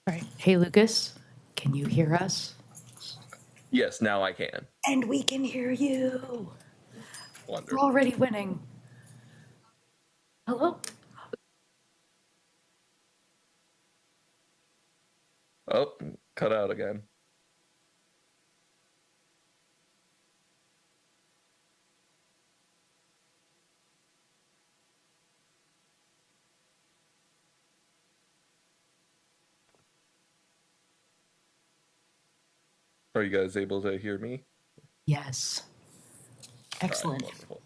All right. Hey, Lucas, can you hear us? Yes, now I can. And we can hear you. We're Wonderful. already winning. Hello? Oh, cut out again. Are you guys able to hear me? Yes. Excellent. Wonderful.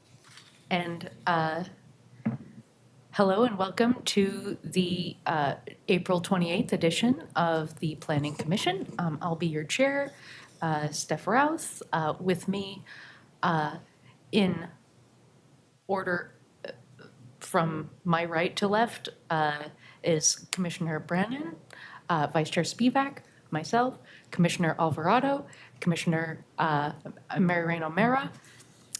And hello and welcome to the April 28th edition of the Planning Commission. I'll be your chair, Steph Routh. With me in order from my right to left is Commissioner Brennan, Vice Chair Spivak, myself, Commissioner Alvarado, Commissioner Mary Rain O'Mara,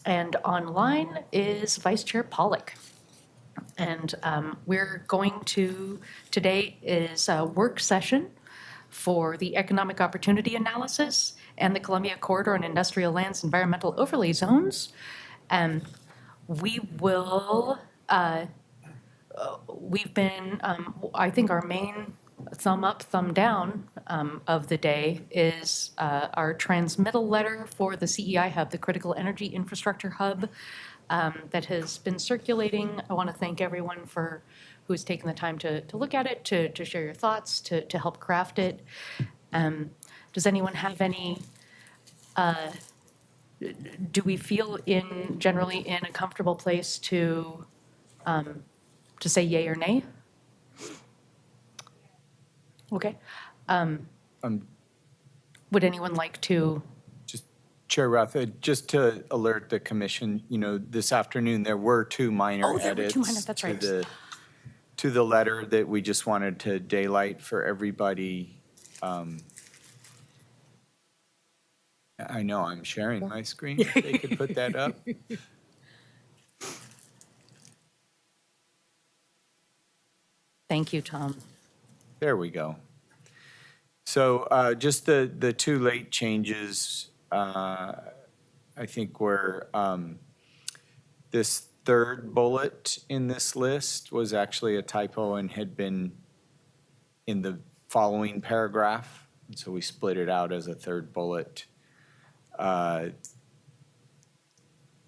and online is Vice Chair Pollock. And we're going to, today is a work session for the economic opportunity analysis and the Columbia Corridor and Industrial Lands Environmental Overlay Zones. And we will, we've been, I think our main thumb up, thumb down of the day is our transmittal letter for the CEI Hub, the Critical Energy Infrastructure Hub, that has been circulating. I want to thank everyone for who's taken the time to look at it, to share your thoughts, to help craft it. Does anyone have any, do we feel generally in a comfortable place to say yay or nay? Okay. Would anyone like to? Just Chair Roth, just to alert the commission, this afternoon, there were two minor There were edits two minor, that's right. to the letter that we just wanted to daylight for everybody. I know I'm sharing my screen. If they could put that up. Thank you, Tom. There we go. So just the two late changes, I think were this third bullet in this list was actually a typo and had been in the following paragraph. And so we split it out as a third bullet.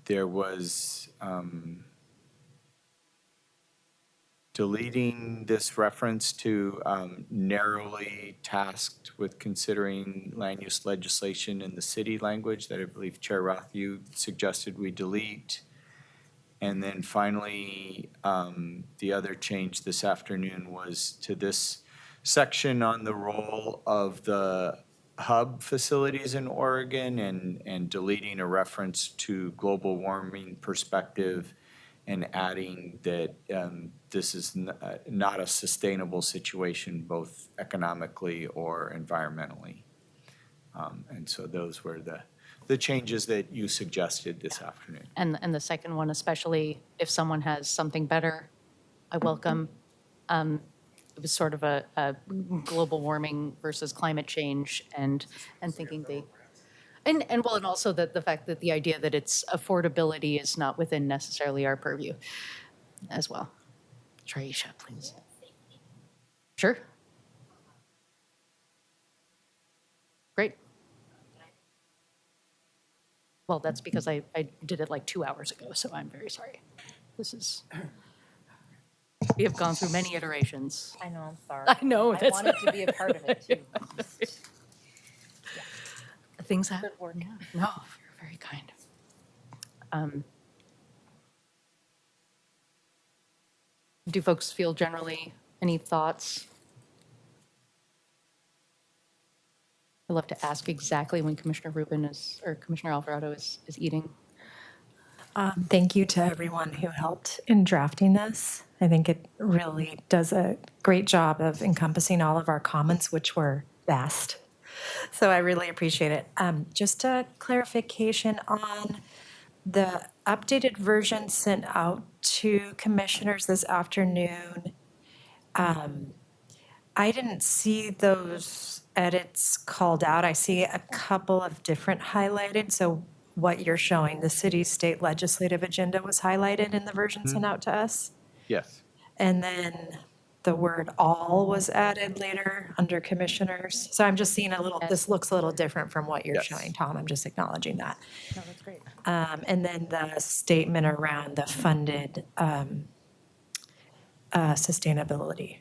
There was deleting this reference to narrowly tasked with considering land use legislation in the city language that I believe Chair Roth, you suggested we delete. And then finally, the other change this afternoon was to this section on the role of the hub facilities in Oregon and deleting a reference to global warming perspective and adding that this is not a sustainable situation, both economically or environmentally. And so those were the changes that you suggested this afternoon. And the second one, especially if someone has something better, I welcome. It was sort of a global warming versus climate change and thinking and also the fact that the idea that it's affordability is not within necessarily our purview as well. Traisha, please. Sure. Great. Well, that's because I did it like 2 hours ago, so I'm very sorry. We have gone through many iterations. I know, I'm sorry. I know. I wanted to be a part of it too. Things happen. Good work. No, you're very kind. Do folks feel generally any thoughts? I'd love to ask exactly when Commissioner Rubin or Commissioner Alvarado is eating. Thank you to everyone who helped in drafting this. I think it really does a great job of encompassing all of our comments, which were vast. So I really appreciate it. Just a clarification on the updated version sent out to commissioners this afternoon. I I didn't see those edits called out. I see a couple of different highlighted. So what you're showing, the city state legislative agenda was highlighted in the version sent out to us. Yes. And then the word all was added later under commissioners. So I'm just seeing a little, this looks a little different from what you're Yes. showing, Tom. I'm just acknowledging that. No, that's great. And then the statement around the funded sustainability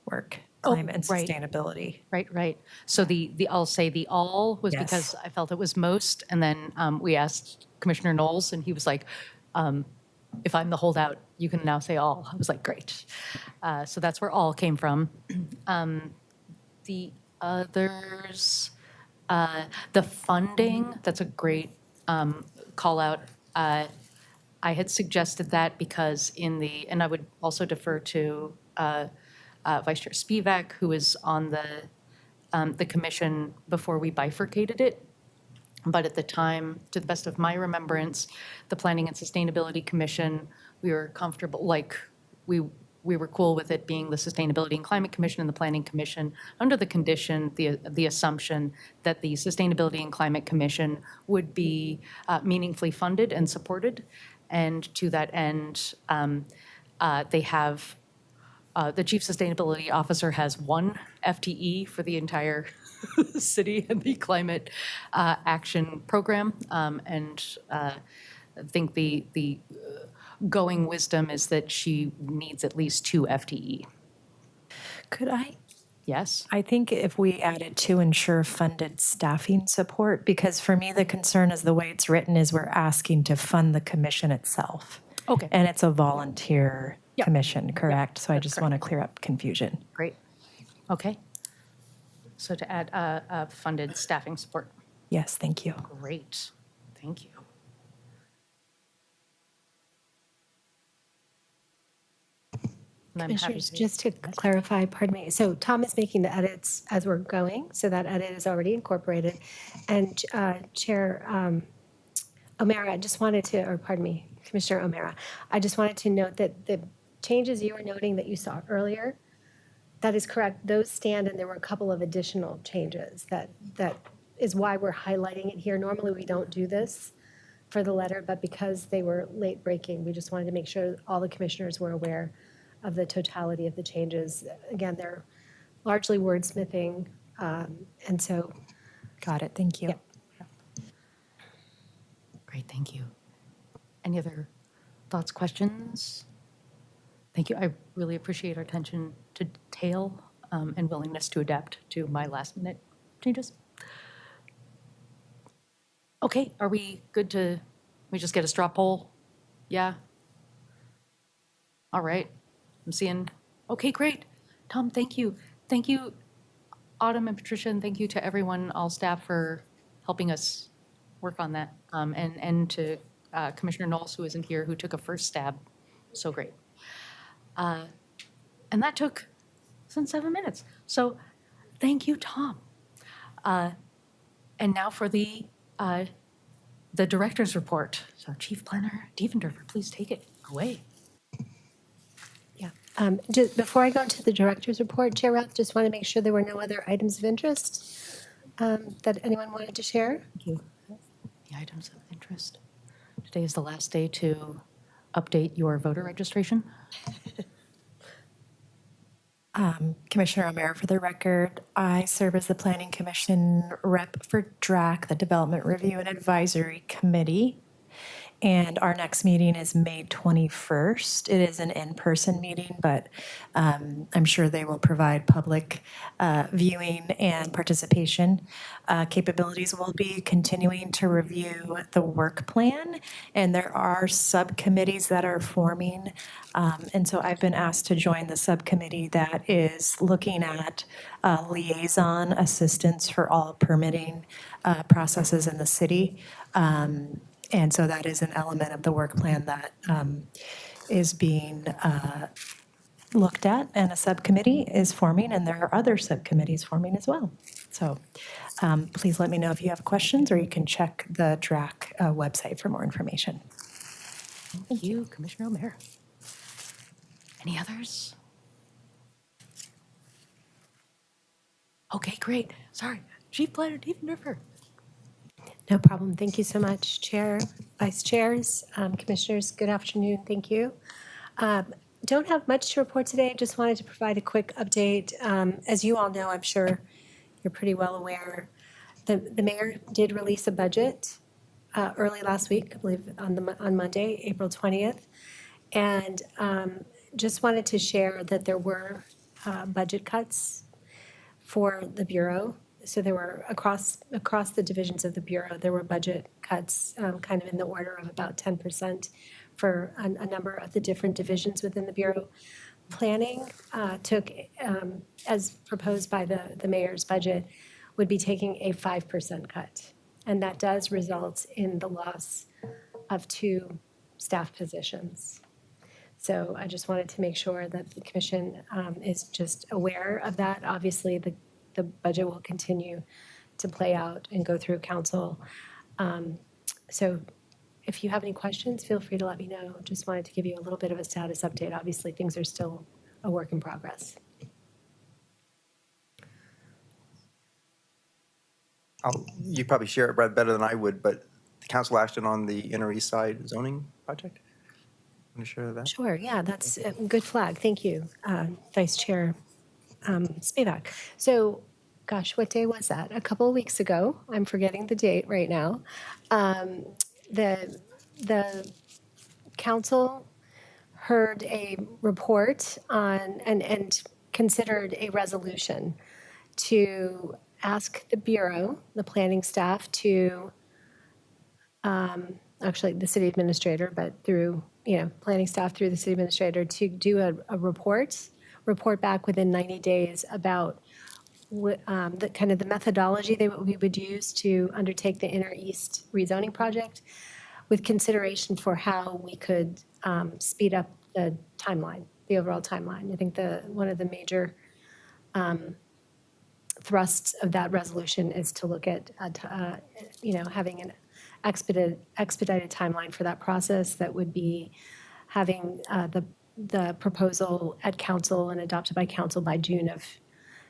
work, Oh, climate and right. sustainability. Right. So I'll say the all was Yes. because I felt it was most, and then we asked Commissioner Knowles, and he was like, if I'm the holdout, you can now say all. I was like, great. So that's where all came from. The others, the funding, that's a great call out. I had suggested that because and I would also defer to Vice Chair Spivak, who was on the commission before we bifurcated it. But at the time, to the best of my remembrance, the Planning and Sustainability Commission, we were comfortable, like, we were cool with it being the Sustainability and Climate Commission and the Planning Commission under the condition, the assumption that the Sustainability and Climate Commission would be meaningfully funded and supported. And to that end, they have, the Chief Sustainability Officer has one FTE for the entire city and the climate action program. And I think the going wisdom is that she needs at least 2 FTE. Could I? Yes? I think if we added to ensure funded staffing support, because for me, the concern is the way it's written is we're asking to fund the commission itself. Okay. And it's a volunteer Yep. commission, correct? So I that's just want to clear up confusion. Great. Okay. So to add funded staffing support. Yes, thank you. Great. Thank you. And I'm happy Commissioners, to- just to clarify, pardon me, so Tom is making the edits as we're going, so that edit is already incorporated. And Chair O'Meara, I just wanted to, or pardon me, Commissioner O'Meara, I just wanted to note that the changes you were noting that you saw earlier, that is correct, those stand, and there were a couple of additional changes. That is why we're highlighting it here. Normally, we don't do this for the letter, but because they were late breaking, we just wanted to make sure all the commissioners were aware of the totality of the changes. Again, they're largely wordsmithing, and so, Got it, thank you. Yep. Great, thank you. Any other thoughts, questions? Thank you. I really appreciate our attention to detail and willingness to adapt to my last minute changes. Okay, are we good to, we just get a straw poll? Yeah? All right, I'm seeing, okay, great. Tom, thank you. Thank you, Autumn and Patricia, and thank you to everyone, all staff, for helping us work on that. And to Commissioner Knowles, who isn't here, who took a first stab. So great. And that took since 7 minutes. So thank you, Tom. And now for the director's report. So Chief Planner Diefendorfer, please take it away. yeah. Just before I go to the director's report, Chair Roth, just want to make sure there were no other items of interest that anyone wanted to share. Thank you. The items of interest. Today is the last day to update your voter registration. Commissioner O'Meara, for the record, I serve as the Planning Commission rep for DRAC, the Development Review and Advisory Committee. And our next meeting is May 21st. It is an in-person meeting, but I'm sure they will provide public viewing and participation capabilities. We'll be continuing to review the work plan, and there are subcommittees that are forming. And so I've been asked to join the subcommittee that is looking at liaison assistance for all permitting processes in the city. And so that is an element of the work plan that is being looked at, and a subcommittee is forming, and there are other subcommittees forming as well. So please let me know if you have questions, or you can check the DRAC website for more information. Thank you, Commissioner O'Meara. Any others? Okay, great. Sorry. Chief Planner Diefendorfer. No problem. Thank you so much, Chair, Vice Chairs, Commissioners. Good afternoon. Thank you. Don't have much to report today. Just wanted to provide a quick update. As you all know, I'm sure you're pretty well aware, the mayor did release a budget early last week, I believe on Monday, April 20th. And just wanted to share that there were budget cuts for the Bureau. So there were across the divisions of the Bureau, there were budget cuts kind of in the order of about 10% for a number of the different divisions within the Bureau. Planning took, as proposed by the mayor's budget, would be taking a 5% cut. And that does result in the loss of 2 staff positions. So I just wanted to make sure that the commission is just aware of that. Obviously, the budget will continue to play out and go through council. So if you have any questions, feel free to let me know. Just wanted to give you a little bit of a status update. Obviously, things are still a work in progress. You probably share it, Brad, better than I would, but the council action on the Inner East Side zoning project? Want to share that? Sure, yeah, that's a good flag. Thank you, Vice Chair Spivak. So, gosh, what day was that? A couple of weeks ago. I'm forgetting the date right now. The council heard a report on and considered a resolution to ask the Bureau, the planning staff, to actually the city administrator, but through, planning staff through the city administrator to do a report back within 90 days about the kind of the methodology that we would use to undertake the Inner East rezoning project, with consideration for how we could speed up the timeline, the overall timeline. I think one of the major thrusts of that resolution is to look at having an expedited timeline for that process that would be having the proposal at council and adopted by council by June of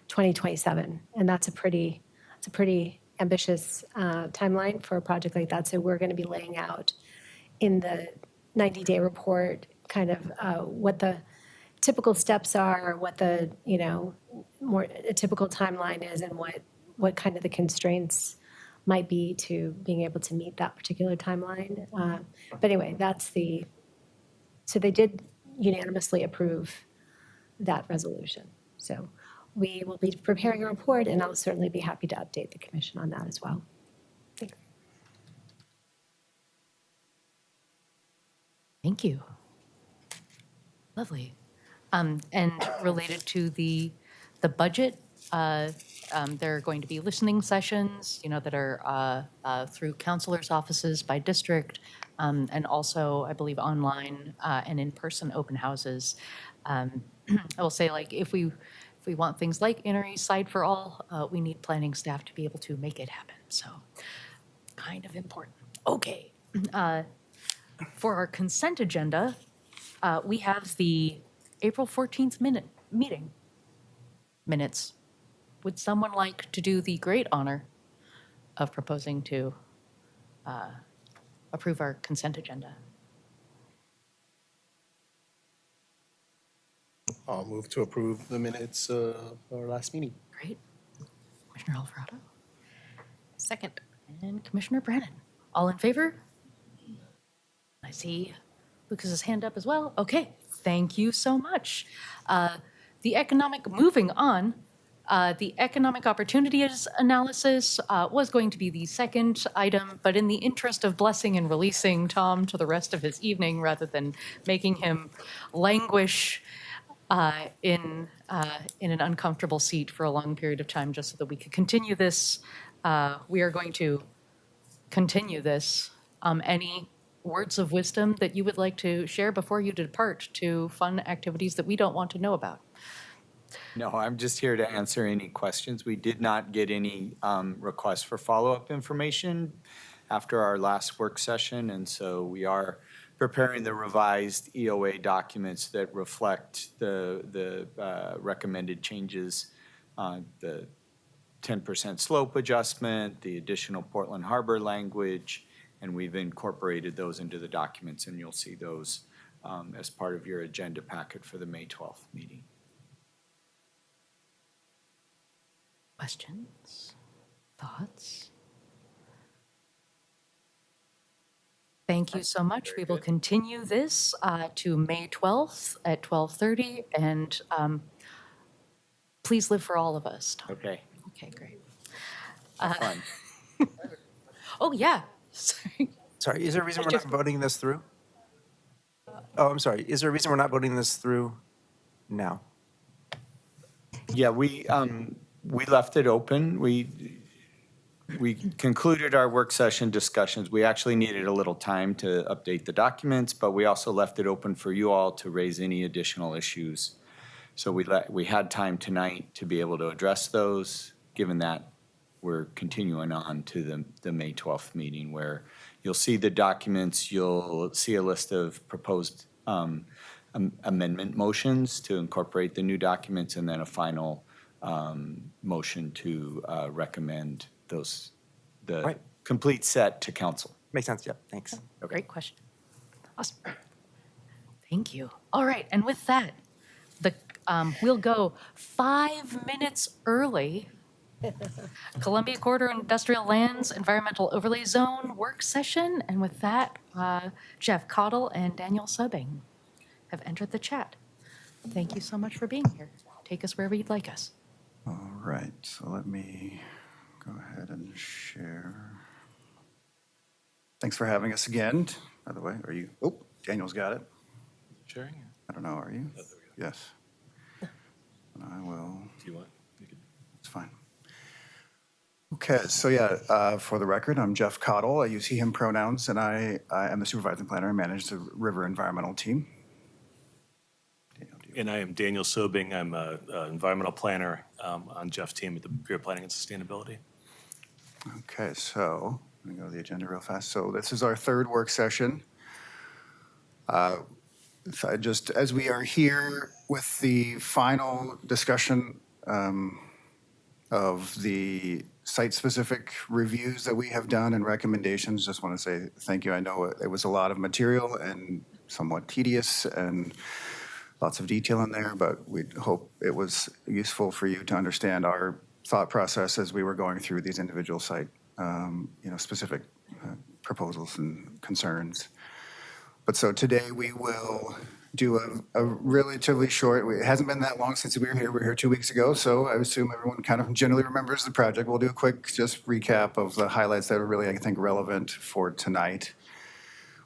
2027. And that's a pretty ambitious timeline for a project like that. So we're going to be laying out in the 90-day report kind of what the typical steps are, what the more a typical timeline is, and what kind of the constraints might be to being able to meet that particular timeline. But anyway, so they did unanimously approve that resolution. So we will be preparing a report, and I'll certainly be happy to update the commission on that as well. Thanks. Thank you. Lovely. And related to the budget, there are going to be listening sessions, that are through counselors' offices by district, and also, I believe, online and in-person open houses. I will say, if we want things like Inner East Side for all, we need planning staff to be able to make it happen. So, kind of important. Okay. For our consent agenda, we have the April 14th meeting minutes. Would someone like to do the great honor of proposing to approve our consent agenda? I'll move to approve the minutes of our last meeting. Great. Commissioner Alvarado Second. and Commissioner Brannon. All in favor? I see Lucas's hand up as well. Okay, thank you so much. Moving on, the economic opportunities analysis was going to be the second item, but in the interest of blessing and releasing Tom to the rest of his evening, rather than making him languish in an uncomfortable seat for a long period of time, just so that we could continue this, we are going to continue this. Any words of wisdom that you would like to share before you depart to fun activities that we don't want to know about? No, I'm just here to answer any questions. We did not get any requests for follow-up information after our last work session, and so we are preparing the revised EOA documents that reflect the recommended changes. The 10% slope adjustment, the additional Portland Harbor language, and we've incorporated those into the documents, and you'll see those as part of your agenda packet for the May 12th meeting. Questions? Thoughts? Thank you so much. We will continue this to May 12th at 12:30, and please live for all of us, Tom. Okay, Okay, great. fun. Oh, yeah, sorry. Sorry, is there a reason we're not voting this through? Oh, I'm sorry. Is there a reason we're not voting this through now? Yeah, we left it open. We concluded our work session discussions. We actually needed a little time to update the documents, but we also left it open for you all to raise any additional issues. So we had time tonight to be able to address those, given that we're continuing on to the May 12th meeting, where you'll see the documents, you'll see a list of proposed amendment motions to incorporate the new documents, and then a final motion to recommend the Right. complete set to council. Makes sense, yep, thanks. Great question. Awesome. Thank you. All right, and with that, we'll go 5 minutes early. Columbia Corridor Industrial Lands Environmental Overlay Zone work session. And with that, Jeff Cottle and Daniel Subbing have entered the chat. Thank you so much for being here. Take us wherever you'd like us. All right, so let me go ahead and share. Thanks for having us again. By the way, are you, oh, Daniel's got it. Sharing? I don't know, are you? Yes. And I will, Do you want? it's fine. Okay, so yeah, for the record, I'm Jeff Cottle. I use he, him pronouns, and I am the supervising planner and manage the river environmental team. Daniel, do you- And I am Daniel Sobing. I'm an environmental planner on Jeff's team at the Bureau of Planning and Sustainability. Okay, so let me go to the agenda real fast. So this is our third work session. So just as we are here with the final discussion of the site-specific reviews that we have done and recommendations, just want to say thank you. I know it was a lot of material and somewhat tedious and lots of detail in there, but we hope it was useful for you to understand our thought process as we were going through these individual site, specific proposals and concerns. But so today we will do a relatively short, it hasn't been that long since we were here. We were here 2 weeks ago, so I assume everyone kind of generally remembers the project. We'll do a quick just recap of the highlights that are really, I think, relevant for tonight.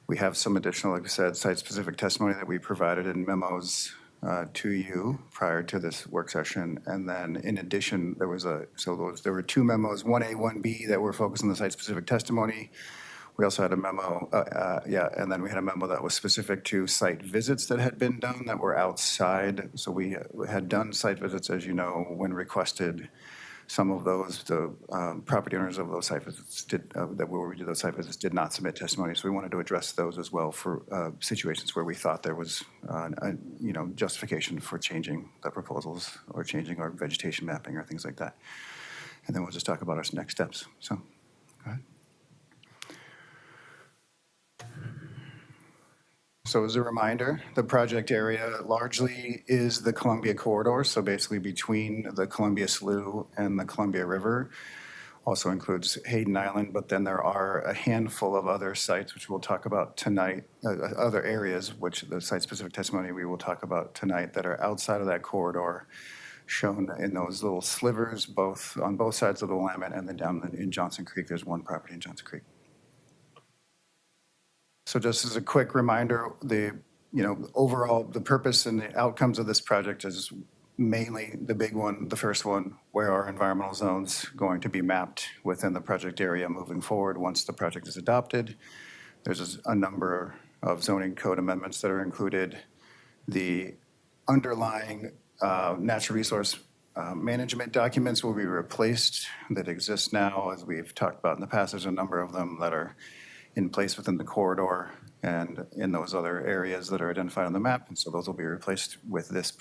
We have some additional, like I said, site-specific testimony that we provided in memos to you prior to this work session. And then in addition, there were 2 memos, 1A, 1B, that were focused on the site-specific testimony. We also had a memo, and then we had a memo that was specific to site visits that had been done that were outside. So we had done site visits, as you know, when requested. Some of those, the property owners of those site visits we did those site visits did not submit testimony. So we wanted to address those as well for situations where we thought there was, justification for changing the proposals or changing our vegetation mapping or things like that. And then we'll just talk about our next steps. So, go ahead. So as a reminder, the project area largely is the Columbia Corridor, so basically between the Columbia Slough and the Columbia River. Also includes Hayden Island, but then there are a handful of other sites, which we'll talk about tonight, other areas, which the site-specific testimony we will talk about tonight that are outside of that corridor, shown in those little slivers, on both sides of the Willamette, and then down in Johnson Creek, there's one property in Johnson Creek. So just as a quick reminder, overall, the purpose and the outcomes of this project is mainly the big one, the first one, where our environmental zones going to be mapped within the project area moving forward once the project is adopted. There's a number of zoning code amendments that are included. The underlying natural resource management documents will be replaced that exist now. As we've talked about in the past, there's a number of them that are in place within the corridor and in those other areas that are identified on the map. And so those will be replaced with this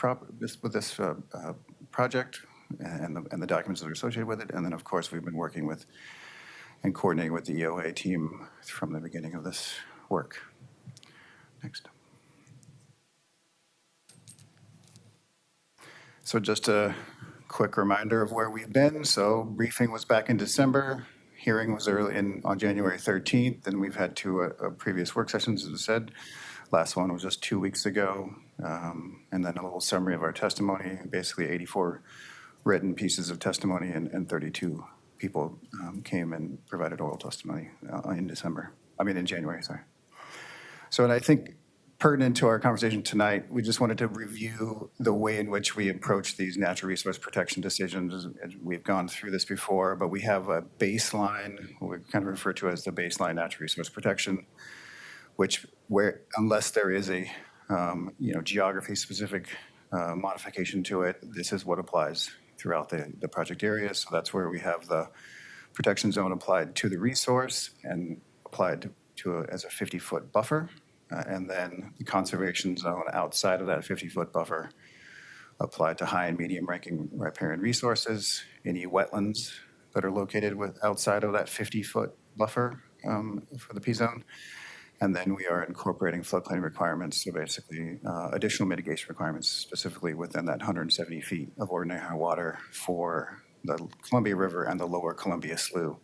project and the documents that are associated with it. And then, of course, we've been working with and coordinating with the EOA team from the beginning of this work. Next. So just a quick reminder of where we've been. So briefing was back in December. Hearing was on January 13th, and we've had two previous work sessions, as I said. Last one was just 2 weeks ago. And then a little summary of our testimony, basically 84 written pieces of testimony, and 32 people came and provided oral testimony in January, sorry. So, and I think pertinent to our conversation tonight, we just wanted to review the way in which we approach these natural resource protection decisions. We've gone through this before, but we have a baseline, what we kind of refer to as the baseline natural resource protection, where unless there is a geography-specific modification to it, this is what applies throughout the project area. So that's where we have the protection zone applied to the resource and applied as a 50-foot buffer. And then the conservation zone outside of that 50-foot buffer applied to high and medium ranking riparian resources, any wetlands that are located outside of that 50-foot buffer for the P-zone. And then we are incorporating floodplain requirements, so basically additional mitigation requirements specifically within that 170 feet of ordinary high water for the Columbia River and the lower Columbia Slough.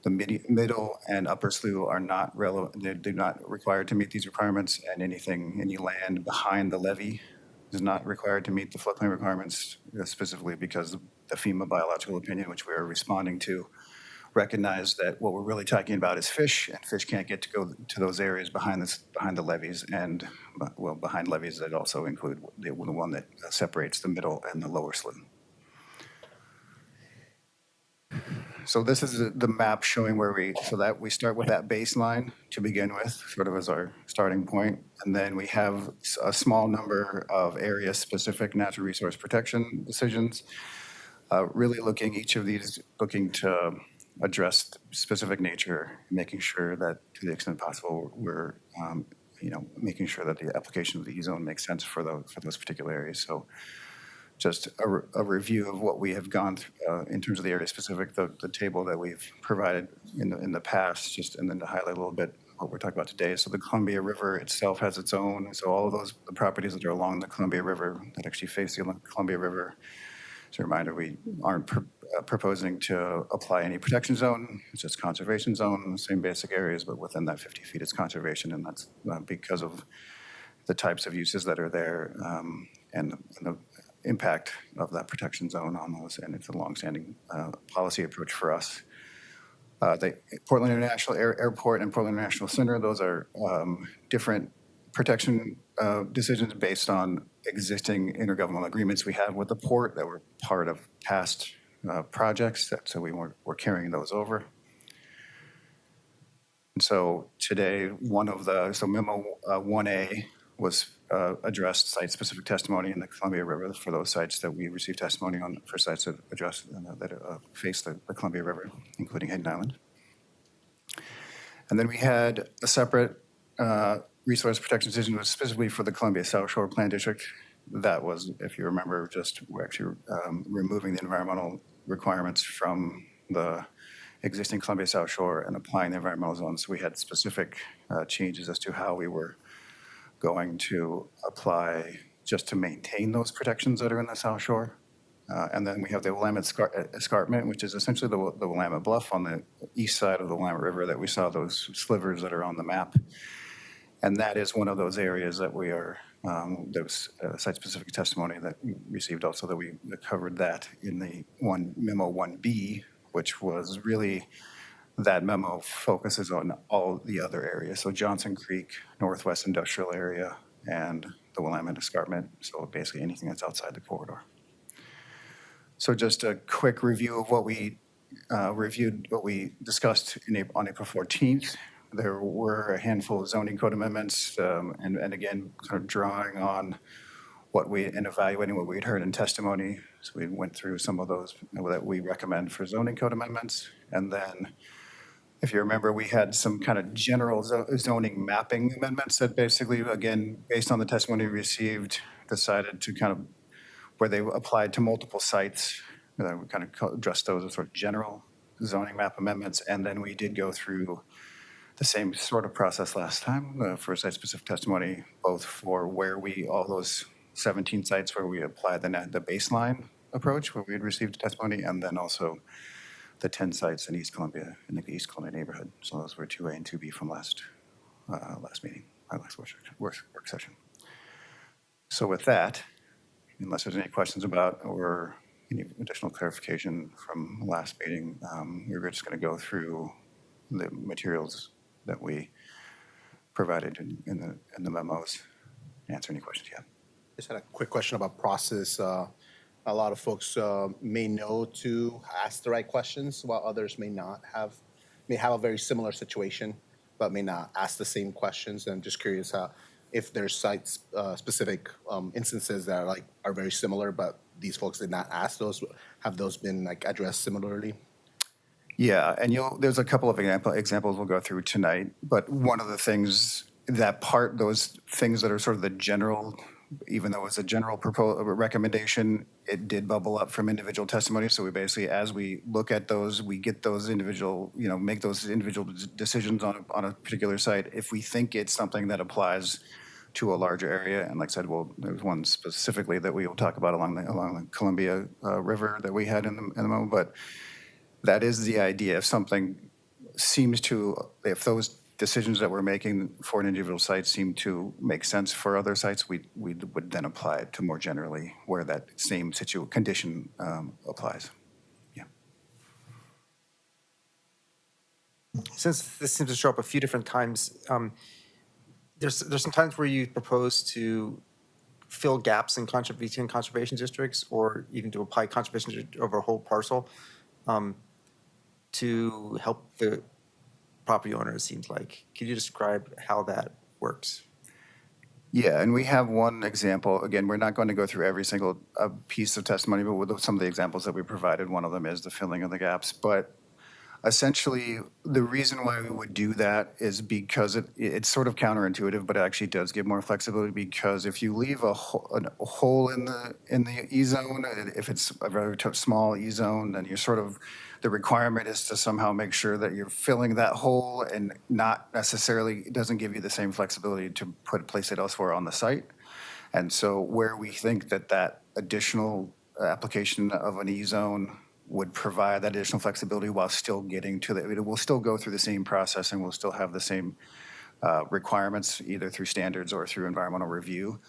The middle and upper slough are not relevant, they're not required to meet these requirements, and any land behind the levee is not required to meet the floodplain requirements, specifically because the FEMA biological opinion, which we are responding to, recognize that what we're really talking about is fish, and fish can't get to go to those areas behind the levees, and behind levees that also include the one that separates the middle and the lower slough. So this is the map showing that we start with that baseline to begin with, sort of as our starting point. And then we have a small number of area-specific natural resource protection decisions, really looking to address specific nature, making sure that to the extent possible, we're making sure that the application of the E-zone makes sense for those particular areas. So just a review of what we have gone through in terms of the area specific, the table that we've provided in the past, and then to highlight a little bit what we're talking about today. So the Columbia River itself has its own, so all of the properties that are along the Columbia River that actually face the Columbia River. As a reminder, we aren't proposing to apply any protection zone. It's just conservation zone, same basic areas, but within that 50 feet is conservation, and that's because of the types of uses that are there and the impact of that protection zone on those, and it's a longstanding policy approach for us. The Portland International Airport and Portland International Center, those are different protection decisions based on existing intergovernmental agreements we have with the port that were part of past projects, so we're carrying those over. And so today, memo 1A was addressed site-specific testimony in the Columbia River for those sites that we received testimony on, for sites that face the Columbia River, including Hayden Island. And then we had a separate resource protection decision was specifically for the Columbia South Shore Plan District. That was, if you remember, we're actually removing the environmental requirements from the existing Columbia South Shore and applying the environmental zones. So we had specific changes as to how we were going to apply just to maintain those protections that are in the South Shore. And then we have the Willamette Escarpment, which is essentially the Willamette Bluff on the east side of the Willamette River that we saw those slivers that are on the map. And that is one of those areas that we are, there was site-specific testimony that we received also that we covered that in the memo 1B, which was really, that memo focuses on all the other areas. So Johnson Creek, Northwest Industrial Area, and the Willamette Escarpment. So basically anything that's outside the corridor. So just a quick review of what we discussed on April 14th. There were a handful of zoning code amendments, and again, kind of drawing on and evaluating what we'd heard in testimony. So we went through some of those that we recommend for zoning code amendments. And then, if you remember, we had some kind of general zoning mapping amendments that basically, again, based on the testimony we received, decided to kind of where they applied to multiple sites. We kind of addressed those as sort of general zoning map amendments. And then we did go through the same sort of process last time for site-specific testimony, both for where all those 17 sites where we applied the baseline approach, where we had received testimony, and then also the 10 sites in East Columbia, in the East Columbia neighborhood. So those were 2A and 2B from last meeting, our last work session. So with that, unless there's any questions about or any additional clarification from last meeting, we're just going to go through the materials that we provided in the memos, answer any questions you have. Just had a quick question about process. A lot of folks may know to ask the right questions, while others may have a very similar situation, but may not ask the same questions. And I'm just curious if there's site-specific instances that are very similar, but these folks did not ask those. Have those been addressed similarly? Yeah, and there's a couple of examples we'll go through tonight, but one of the things those things that are sort of the general, even though it's a general recommendation, it did bubble up from individual testimony. So we basically, as we look at those, we get those individual, make those individual decisions on a particular site. If we think it's something that applies to a larger area, and like I said, there's one specifically that we will talk about along the Columbia River that we had in the memo, but that is the idea. If those decisions that we're making for an individual site seem to make sense for other sites, we would then apply it to more generally where that same condition applies. Yeah. Since this seems to show up a few different times, there's some times where you propose to fill gaps in between conservation districts, or even to apply conservation over a whole parcel to help the property owner, it seems like. Could you describe how that works? Yeah, and we have one example. Again, we're not going to go through every single piece of testimony, but with some of the examples that we provided, one of them is the filling of the gaps. But essentially, the reason why we would do that is because it's sort of counterintuitive, but it actually does give more flexibility, because if you leave a hole in the E-zone, if it's a very small E-zone, then the requirement is to somehow make sure that you're filling that hole, and not necessarily, it doesn't give you the same flexibility to place it elsewhere on the site. And so where we think that additional application of an E-zone would provide that additional flexibility while still getting to it will still go through the same process, and we'll still have the same requirements, either through standards or through environmental review.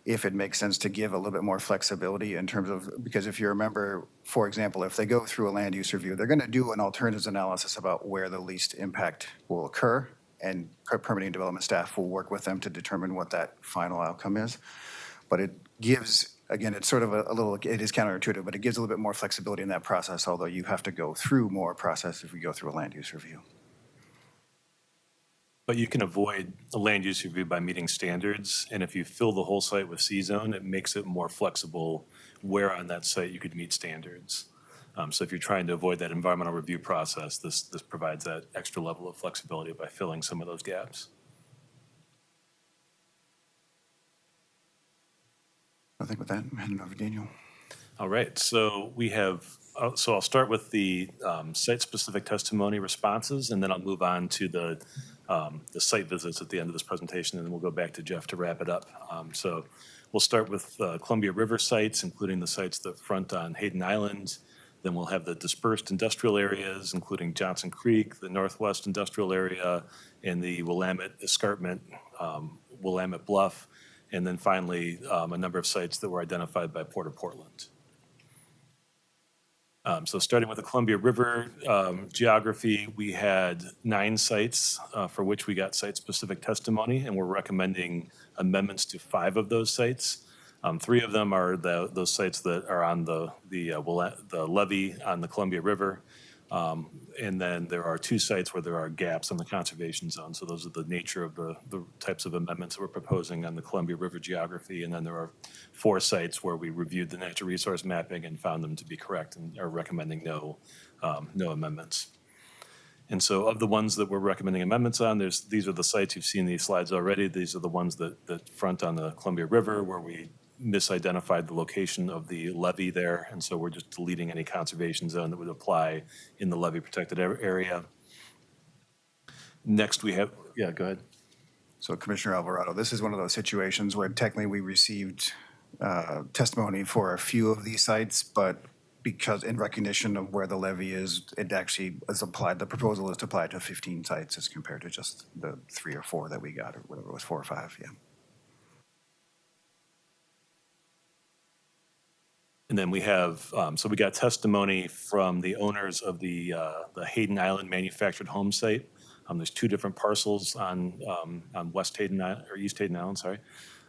If it makes sense to give a little bit more flexibility in terms of, because if you remember, for example, if they go through a land use review, they're going to do an alternatives analysis about where the least impact will occur, and permitting and development staff will work with them to determine what that final outcome is. But it gives, again, it's sort of it is counterintuitive, but it gives a little bit more flexibility in that process, although you have to go through more process if we go through a land use review. But you can avoid a land use review by meeting standards, and if you fill the whole site with C-zone, it makes it more flexible where on that site you could meet standards. So if you're trying to avoid that environmental review process, this provides that extra level of flexibility by filling some of those gaps. I think with that, I'm handing over to Daniel. All right, so we have, so I'll start with the site-specific testimony responses, and then I'll move on to the site visits at the end of this presentation, and then we'll go back to Jeff to wrap it up. So we'll start with Columbia River sites, including the sites that front on Hayden Island. Then we'll have the dispersed industrial areas, including Johnson Creek, the Northwest Industrial Area, and the Willamette Escarpment, Willamette Bluff, and then finally, a number of sites that were identified by Port of Portland. So starting with the Columbia River geography, we had 9 sites for which we got site-specific testimony, and we're recommending amendments to 5 of those sites. 3 of them are those sites that are on the levee on the Columbia River. And then there are 2 sites where there are gaps on the conservation zone. So those are the nature of the types of amendments that we're proposing on the Columbia River geography. And then there are 4 sites where we reviewed the natural resource mapping and found them to be correct and are recommending no amendments. And so of the ones that we're recommending amendments on, these are the sites, you've seen these slides already. These are the ones that front on the Columbia River where we misidentified the location of the levee there, and so we're just deleting any conservation zone that would apply in the levee protected area. Next, we have, yeah, go ahead. So Commissioner Alvarado, this is one of those situations where technically we received testimony for a few of these sites, but because in recognition of where the levy is, it actually is applied, the proposal is to apply to 15 sites as compared to just the 3 or 4 that we got, or whatever it was, 4 or 5, yeah. And then we have, so we got testimony from the owners of the Hayden Island manufactured home site. There's 2 different parcels on West Hayden Island, or East Hayden Island, sorry.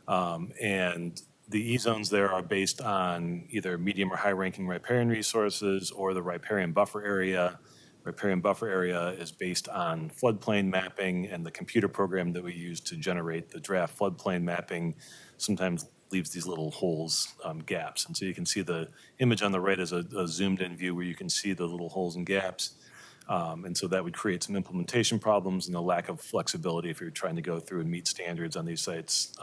And the E-zones there are based on either medium or high-ranking riparian resources or the riparian buffer area. Riparian buffer area is based on floodplain mapping, and the computer program that we use to generate the draft floodplain mapping sometimes leaves these little holes, gaps. And so you can see the image on the right is a zoomed-in view where you can see the little holes and gaps. And so that would create some implementation problems and a lack of flexibility if you're trying to go through and meet standards on these sites.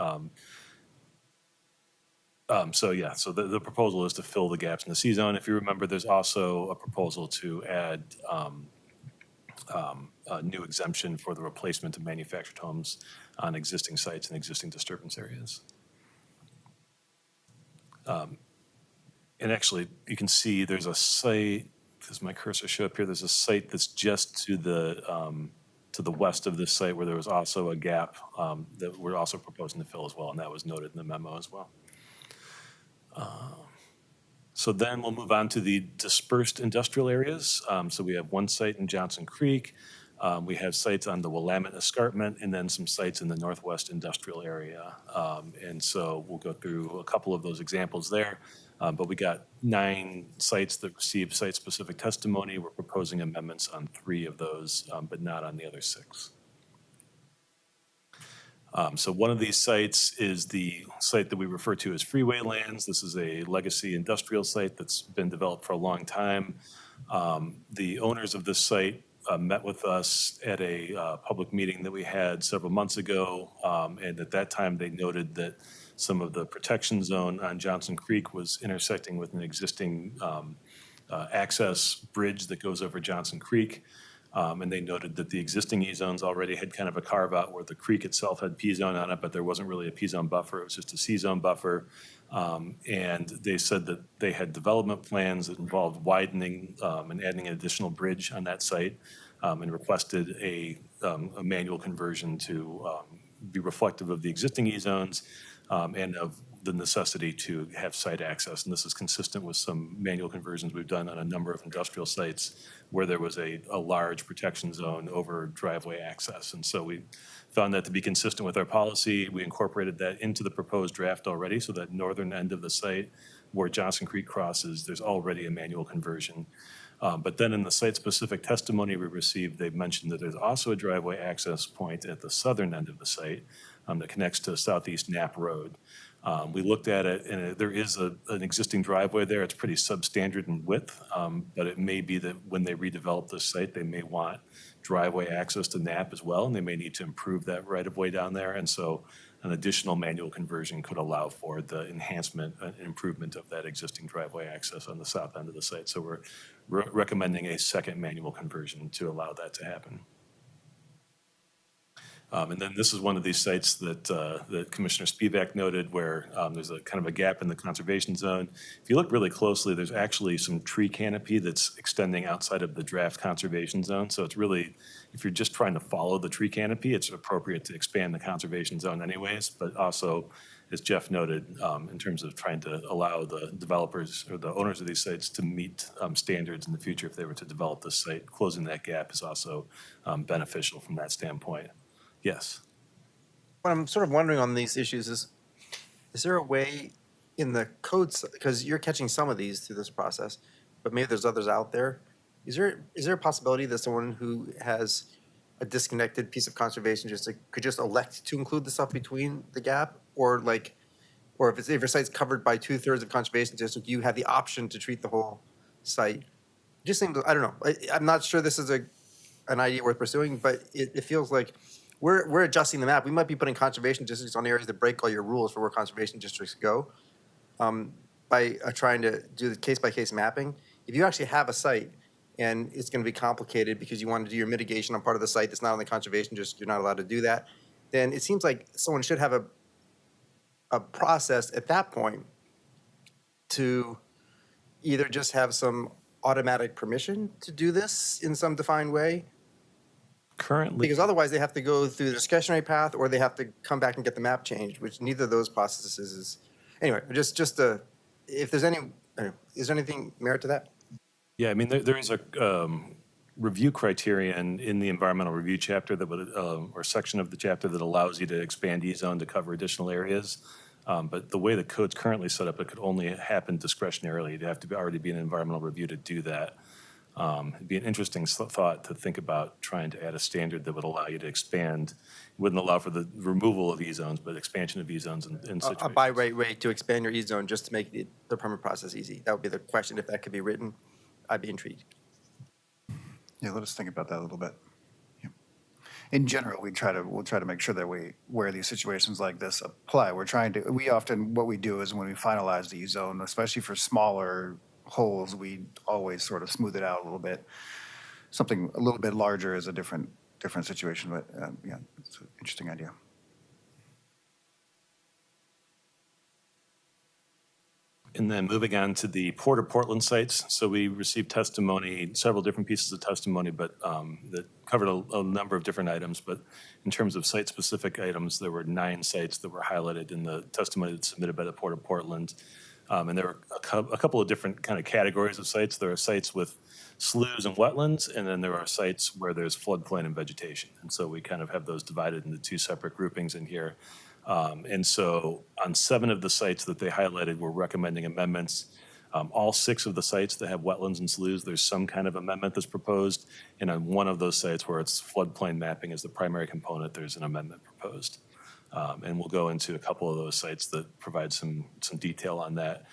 So yeah, so the proposal is to fill the gaps in the C-zone. If you remember, there's also a proposal to add a new exemption for the replacement of manufactured homes on existing sites and existing disturbance areas. And actually, you can see there's a site, does my cursor show up here? There's a site that's just to the west of this site where there was also a gap that we're also proposing to fill as well, and that was noted in the memo as well. So then we'll move on to the dispersed industrial areas. So we have one site in Johnson Creek. We have sites on the Willamette Escarpment, and then some sites in the Northwest Industrial area. And so we'll go through a couple of those examples there. But we got 9 sites that received site-specific testimony. We're proposing amendments on 3 of those, but not on the other 6. So one of these sites is the site that we refer to as Freeway Lands. This is a legacy industrial site that's been developed for a long time. The owners of this site met with us at a public meeting that we had several months ago. And at that time, they noted that some of the protection zone on Johnson Creek was intersecting with an existing access bridge that goes over Johnson Creek. And they noted that the existing E-zones already had kind of a carve-out where the creek itself had P-zone on it, but there wasn't really a P-zone buffer. It was just a C-zone buffer. And they said that they had development plans that involved widening and adding an additional bridge on that site, and requested a manual conversion to be reflective of the existing E-zones and of the necessity to have site access. And this is consistent with some manual conversions we've done on a number of industrial sites where there was a large protection zone over driveway access. And so we found that to be consistent with our policy. We incorporated that into the proposed draft already, so that northern end of the site where Johnson Creek crosses, there's already a manual conversion. But then in the site-specific testimony we received, they mentioned that there's also a driveway access point at the southern end of the site that connects to Southeast Knapp Road. We looked at it, and there is an existing driveway there. It's pretty substandard in width, but it may be that when they redevelop this site, they may want driveway access to Knapp as well, and they may need to improve that right-of-way down there. And so an additional manual conversion could allow for the enhancement and improvement of that existing driveway access on the south end of the site. So we're recommending a second manual conversion to allow that to happen. And then this is one of these sites that Commissioner Spivak noted where there's a kind of a gap in the conservation zone. If you look really closely, there's actually some tree canopy that's extending outside of the draft conservation zone. So it's really, if you're just trying to follow the tree canopy, it's appropriate to expand the conservation zone anyways. But also, as Jeff noted, in terms of trying to allow the developers or the owners of these sites to meet standards in the future if they were to develop this site, closing that gap is also beneficial from that standpoint. Yes. What I'm sort of wondering on these issues is there a way in the codes, because you're catching some of these through this process, but maybe there's others out there. Is there a possibility that someone who has a disconnected piece of conservation could just elect to include the stuff between the gap? Or if your site's covered by 2/3 of conservation district, you have the option to treat the whole site. Just seems, I don't know. I'm not sure this is an idea worth pursuing, but it feels like we're adjusting the map. We might be putting conservation districts on areas that break all your rules for where conservation districts go. by trying to do the case-by-case mapping. If you actually have a site and it's going to be complicated because you want to do your mitigation on part of the site that's not on the conservation, just you're not allowed to do that, then it seems like someone should have a process at that point to either just have some automatic permission to do this in some defined way, Currently, because otherwise they have to go through the discretionary path or they have to come back and get the map changed, which neither of those processes is. Anyway, if there's any, is there anything merit to that? yeah, I mean, there is a review criterion in the environmental review chapter that would, or section of the chapter that allows you to expand E-zone to cover additional areas. But the way the code's currently set up, it could only happen discretionarily. It'd have to already be an environmental review to do that. It'd be an interesting thought to think about trying to add a standard that would allow you to expand. It wouldn't allow for the removal of E-zones, but expansion of E-zones in situations. A by right way to expand your E-zone just to make the permit process easy. That would be the question. If that could be written, I'd be intrigued. Yeah, let us think about that a little bit. Yeah. In general, we'll try to make sure that where these situations like this apply, what we do is when we finalize the E-zone, especially for smaller holes, we always sort of smooth it out a little bit. Something a little bit larger is a different situation, but yeah, it's an interesting idea. And then moving on to the Port of Portland sites. So we received testimony, several different pieces of testimony, but that covered a number of different items. But in terms of site-specific items, there were 9 sites that were highlighted in the testimony that's submitted by the Port of Portland. And there were a couple of different kind of categories of sites. There are sites with sloughs and wetlands, and then there are sites where there's floodplain and vegetation. And so we kind of have those divided into 2 separate groupings in here. And so on 7 of the sites that they highlighted, we're recommending amendments. All 6 of the sites that have wetlands and sloughs, there's some kind of amendment that's proposed. And on one of those sites where it's floodplain mapping as the primary component, there's an amendment proposed. And we'll go into a couple of those sites that provide some detail on that.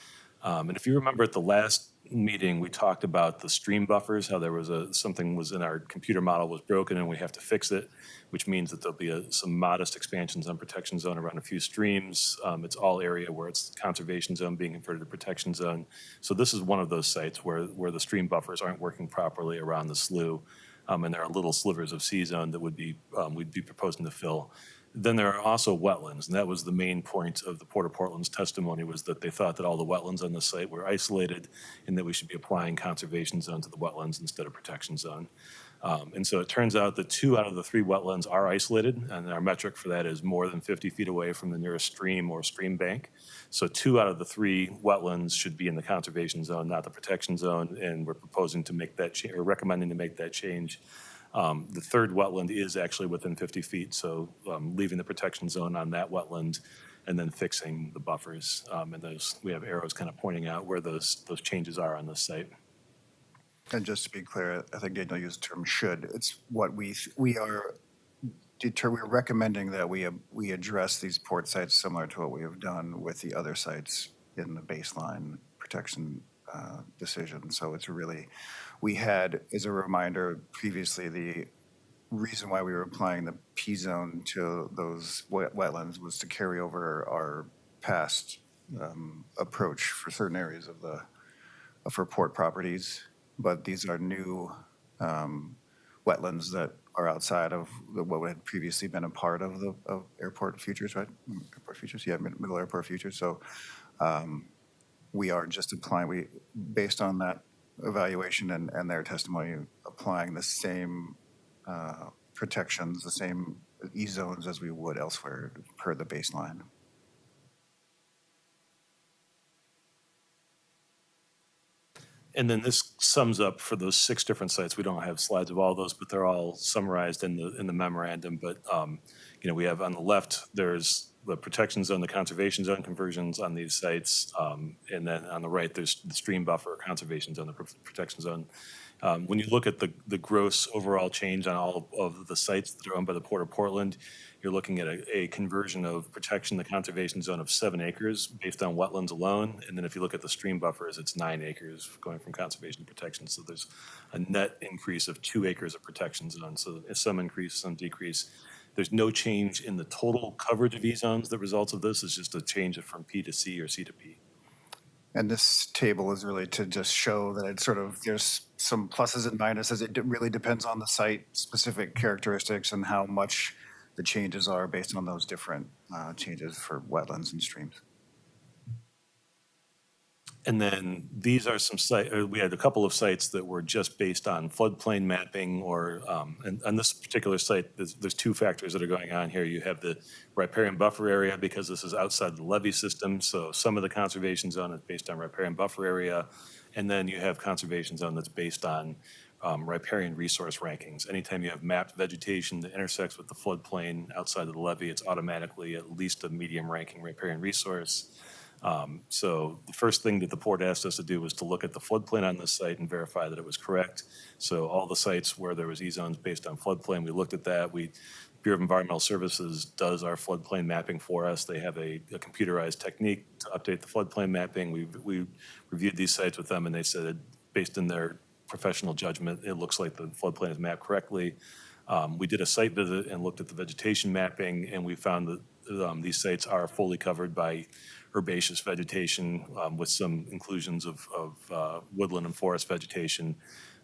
And if you remember at the last meeting, we talked about the stream buffers, how there was something was in our computer model was broken and we have to fix it, which means that there'll be some modest expansions on protection zone around a few streams. It's all area where it's conservation zone being converted to protection zone. So this is one of those sites where the stream buffers aren't working properly around the slough. And there are little slivers of C-zone that we'd be proposing to fill. Then there are also wetlands, and that was the main point of the Port of Portland's testimony, was that they thought that all the wetlands on the site were isolated and that we should be applying conservation zone to the wetlands instead of protection zone. And so it turns out that 2 out of the 3 wetlands are isolated, and our metric for that is more than 50 feet away from the nearest stream or stream bank. So 2 out of the 3 wetlands should be in the conservation zone, not the protection zone, and we're proposing to make that or recommending to make that change. The 3rd wetland is actually within 50 feet, so leaving the protection zone on that wetland and then fixing the buffers. And we have arrows kind of pointing out where those changes are on this site. And just to be clear, I think Daniel used the term should. It's what we're recommending that we address these port sites similar to what we have done with the other sites in the baseline protection decision. So it's really, we had, as a reminder, previously the reason why we were applying the P-zone to those wetlands was to carry over our past approach for certain areas for port properties. But these are new wetlands that are outside of what had previously been a part of airport futures, right? Airport futures, yeah, middle airport futures. So we are just applying, based on that evaluation and their testimony, applying the same protections, the same E-zones as we would elsewhere per the baseline. And then this sums up for those 6 different sites. We don't have slides of all those, but they're all summarized in the memorandum. But we have on the left, there's the protection zone, the conservation zone conversions on these sites. And then on the right, there's the stream buffer, conservation zone, the protection zone. When you look at the gross overall change on all of the sites that are owned by the Port of Portland, you're looking at a conversion of protection, the conservation zone of 7 acres based on wetlands alone. And then if you look at the stream buffers, it's 9 acres going from conservation to protection. So there's a net increase of 2 acres of protection zone. So some increase, some decrease. There's no change in the total coverage of E-zones that results of this. It's just a change from P to C or C to P. And this table is really to just show that it's sort of, there's some pluses and minuses. It really depends on the site-specific characteristics and how much the changes are based on those different changes for wetlands and streams. And then these are some we had a couple of sites that were just based on floodplain mapping or, and on this particular site, there's two factors that are going on here. You have the riparian buffer area because this is outside the levee system. So some of the conservation zone is based on riparian buffer area. And then you have conservation zone that's based on riparian resource rankings. Anytime you have mapped vegetation that intersects with the floodplain outside of the levee, it's automatically at least a medium ranking riparian resource. So the first thing that the port asked us to do was to look at the floodplain on this site and verify that it was correct. So all the sites where there was E-zones based on floodplain, we looked at that. Bureau of Environmental Services does our floodplain mapping for us. They have a computerized technique to update the floodplain mapping. We reviewed these sites with them, and they said, based in their professional judgment, it looks like the floodplain is mapped correctly. We did a site visit and looked at the vegetation mapping, and we found that these sites are fully covered by herbaceous vegetation with some inclusions of woodland and forest vegetation.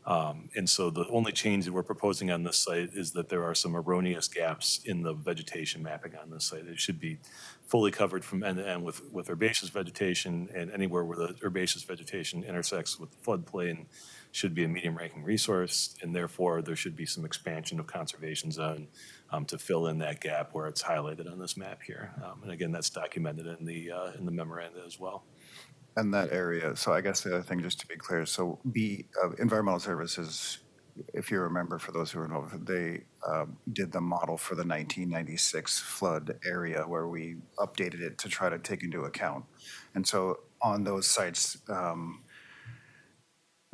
And so the only change that we're proposing on this site is that there are some erroneous gaps in the vegetation mapping on this site. It should be fully covered from end to end with herbaceous vegetation, and anywhere where the herbaceous vegetation intersects with the floodplain should be a medium ranking resource, and therefore there should be some expansion of conservation zone to fill in that gap where it's highlighted on this map here. And again, that's documented in the memoranda as well. And that area, so I guess the other thing, just to be clear, so Environmental Services, if you remember, for those who are involved, they did the model for the 1996 flood area where we updated it to try to take into account. And so on those sites,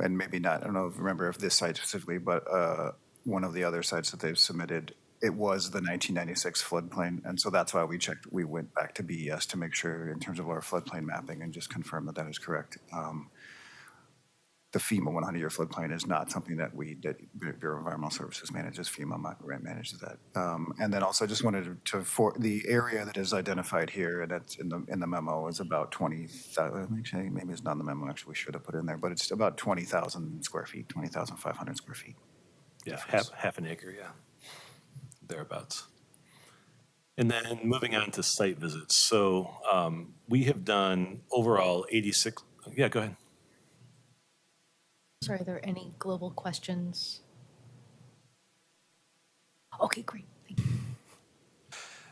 and maybe not, I don't know if remember if this site specifically, but one of the other sites that they've submitted, it was the 1996 floodplain. And so that's why we went back to BES to make sure in terms of our floodplain mapping and just confirm that that is correct. The FEMA 100-year floodplain is not something that Bureau of Environmental Services manages. FEMA manages that. And then also I just wanted for the area that is identified here, and that's in the memo, is about 20,000, actually, maybe it's not in the memo, actually we should have put it in there, but it's about 20,000 square feet, 20,500 square feet. Yeah, half an acre, yeah, thereabouts. And then moving on to site visits. So we have done overall 86, yeah, go ahead. Sorry, are there any global questions? Okay, great. Thank you.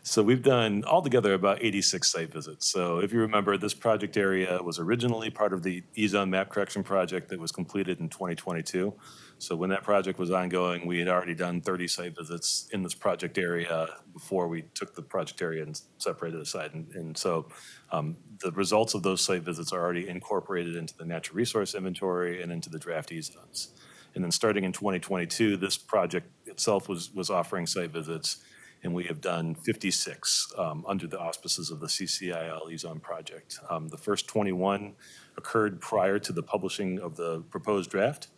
So we've done altogether about 86 site visits. So if you remember, this project area was originally part of the E-zone map correction project that was completed in 2022. So when that project was ongoing, we had already done 30 site visits in this project area before we took the project area and separated it aside. And so the results of those site visits are already incorporated into the natural resource inventory and into the draft E-zones. And then starting in 2022, this project itself was offering site visits, and we have done 56 under the auspices of the CCIL E-zone project. The first 21 occurred prior to the publishing of the proposed draft.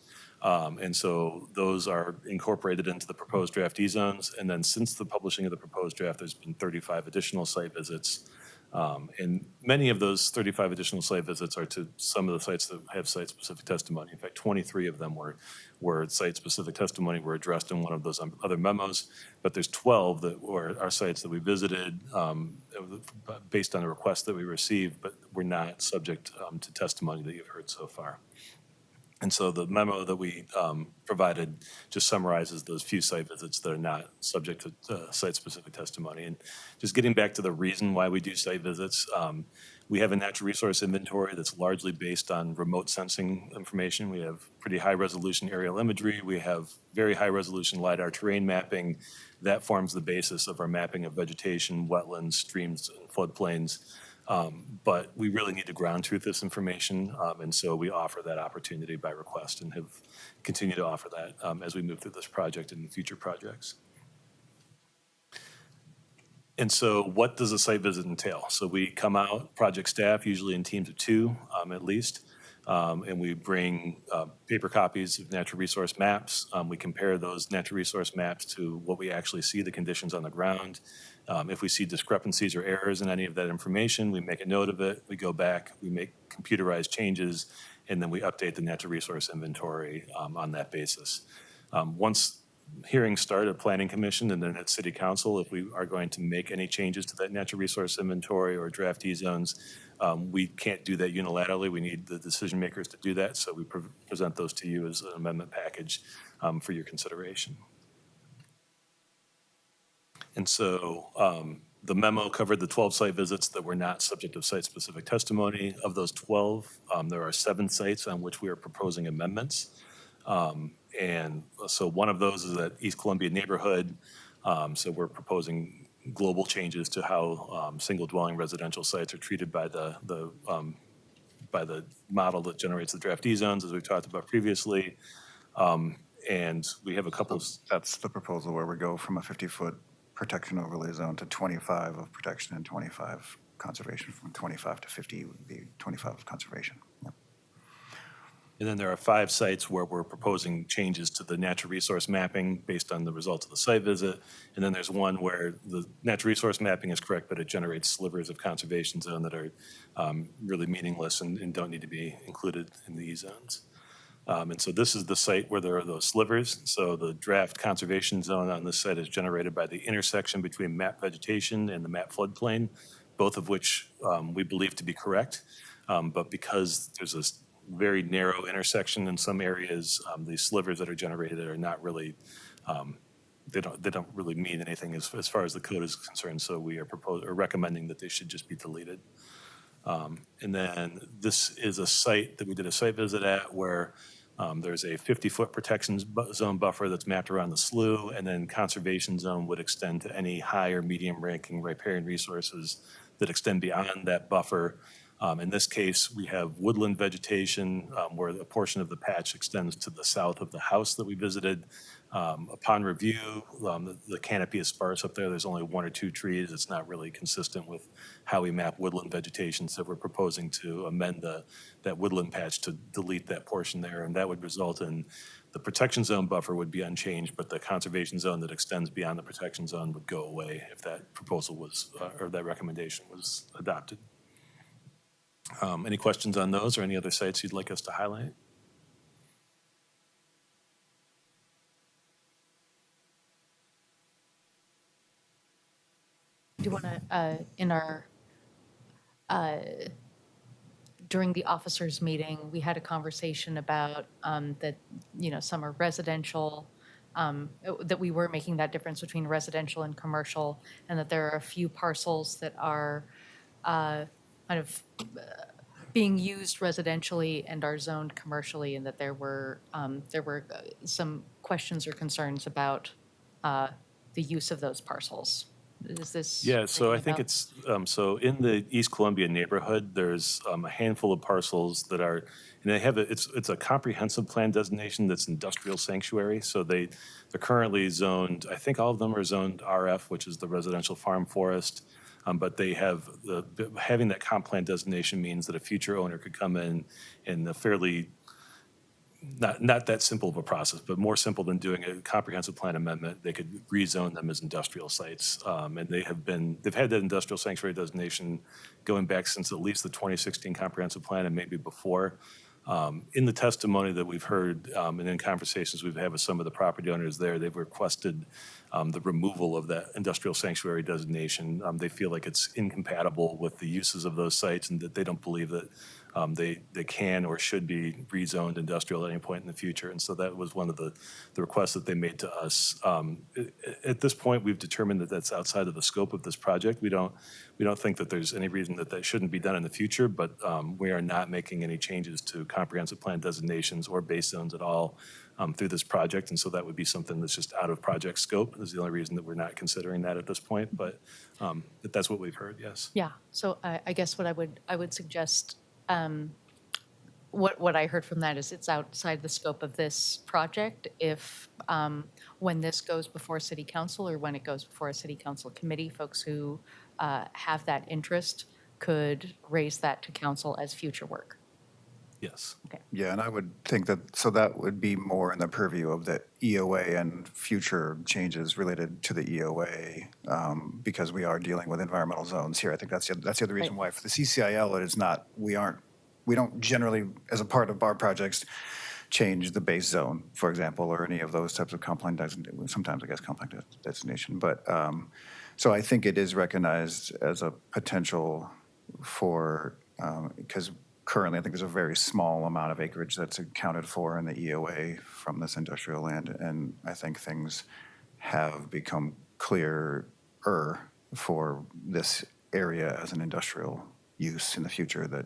And so those are incorporated into the proposed draft E-zones. And then since the publishing of the proposed draft, there's been 35 additional site visits. And many of those 35 additional site visits are to some of the sites that have site-specific testimony. In fact, 23 of them were site-specific testimony were addressed in one of those other memos. But there's 12 that are sites that we visited based on a request that we received, but were not subject to testimony that you've heard so far. And so the memo that we provided just summarizes those few site visits that are not subject to site-specific testimony. And just getting back to the reason why we do site visits, we have a natural resource inventory that's largely based on remote sensing information. We have pretty high-resolution aerial imagery. We have very high-resolution LiDAR terrain mapping. That forms the basis of our mapping of vegetation, wetlands, streams, and floodplains. But we really need to ground truth this information, and so we offer that opportunity by request and have continued to offer that as we move through this project and future projects. And so what does a site visit entail? So we come out, project staff, usually in teams of 2 at least. and we bring paper copies of natural resource maps. We compare those natural resource maps to what we actually see, the conditions on the ground. If we see discrepancies or errors in any of that information, we make a note of it. We go back, we make computerized changes, and then we update the natural resource inventory on that basis. Once hearings start at Planning Commission and then at City Council, if we are going to make any changes to that natural resource inventory or draft E-zones, we can't do that unilaterally. We need the decision makers to do that, so we present those to you as an amendment package for your consideration. And so the memo covered the 12 site visits that were not subject of site-specific testimony. Of those 12, there are 7 sites on which we are proposing amendments. And so one of those is at East Columbia neighborhood. So we're proposing global changes to how single-dwelling residential sites are treated by the model that generates the draft E-zones, as we've talked about previously. And we have a couple. That's the proposal where we go from a 50-foot protection overlay zone to 25 of protection and 25 conservation. From 25 to 50 would be 25 of conservation. Yep. And then there are 5 sites where we're proposing changes to the natural resource mapping based on the results of the site visit. And then there's one where the natural resource mapping is correct, but it generates slivers of conservation zone that are really meaningless and don't need to be included in the E-zones. And so this is the site where there are those slivers. So the draft conservation zone on this site is generated by the intersection between map vegetation and the map floodplain, both of which we believe to be correct. But because there's a very narrow intersection in some areas, these slivers that are generated are not really, they don't really mean anything as far as the code is concerned. So we are recommending that they should just be deleted. And then this is a site that we did a site visit at where there's a 50-foot protection zone buffer that's mapped around the slough, and then conservation zone would extend to any high or medium ranking riparian resources that extend beyond that buffer. In this case, we have woodland vegetation where a portion of the patch extends to the south of the house that we visited. Upon review, the canopy is sparse up there. There's only 1 or 2 trees. It's not really consistent with how we map woodland vegetation. So we're proposing to amend that woodland patch to delete that portion there. And that would result in the protection zone buffer would be unchanged, but the conservation zone that extends beyond the protection zone would go away if that proposal was, or that recommendation was adopted. Any questions on those or any other sites you'd like us to highlight? Do you want to, in our, during the officers' meeting, we had a conversation about that, some are residential, that we were making that difference between residential and commercial, and that there are a few parcels that are kind of being used residentially and are zoned commercially, and that there were some questions or concerns about the use of those parcels. Is this? Yeah, so I ringing a think bell? it's, so in the East Columbia neighborhood, there's a handful of parcels that are, and they have, it's a comprehensive plan designation that's industrial sanctuary. So they're currently zoned, I think all of them are zoned RF, which is the residential farm forest. But they have, having that comp plan designation means that a future owner could come in a fairly, not that simple of a process, but more simple than doing a comprehensive plan amendment. They could rezone them as industrial sites. And they've had that industrial sanctuary designation going back since at least the 2016 comprehensive plan and maybe before. In the testimony that we've heard and in conversations we've had with some of the property owners there, they've requested the removal of that industrial sanctuary designation. They feel like it's incompatible with the uses of those sites and that they don't believe that they can or should be rezoned industrial at any point in the future. And so that was one of the requests that they made to us. At this point, we've determined that that's outside of the scope of this project. We don't think that there's any reason that shouldn't be done in the future, but we are not making any changes to comprehensive plan designations or base zones at all through this project. And so that would be something that's just out of project scope. Is the only reason that we're not considering that at this point. But that's what we've heard, yes. Yeah, so I guess what I would suggest, what I heard from that is it's outside the scope of this project. If, when this goes before city council or when it goes before a city council committee, folks who have that interest could raise that to council as future work. Yes. Yeah, and I would think that, so that would be more in the purview of the EOA and future changes related to the EOA, because we are dealing with environmental zones here. I think that's the other reason why for the CCIL, it is not, we don't generally, as a part of our projects, change the base zone, for example, or any of those types of complaint sometimes I guess complaint designation. But, so I think it is recognized as a potential for, because currently, I think there's a very small amount of acreage that's accounted for in the EOA from this industrial land, and I think things have become clearer for this area as an industrial use in the future, that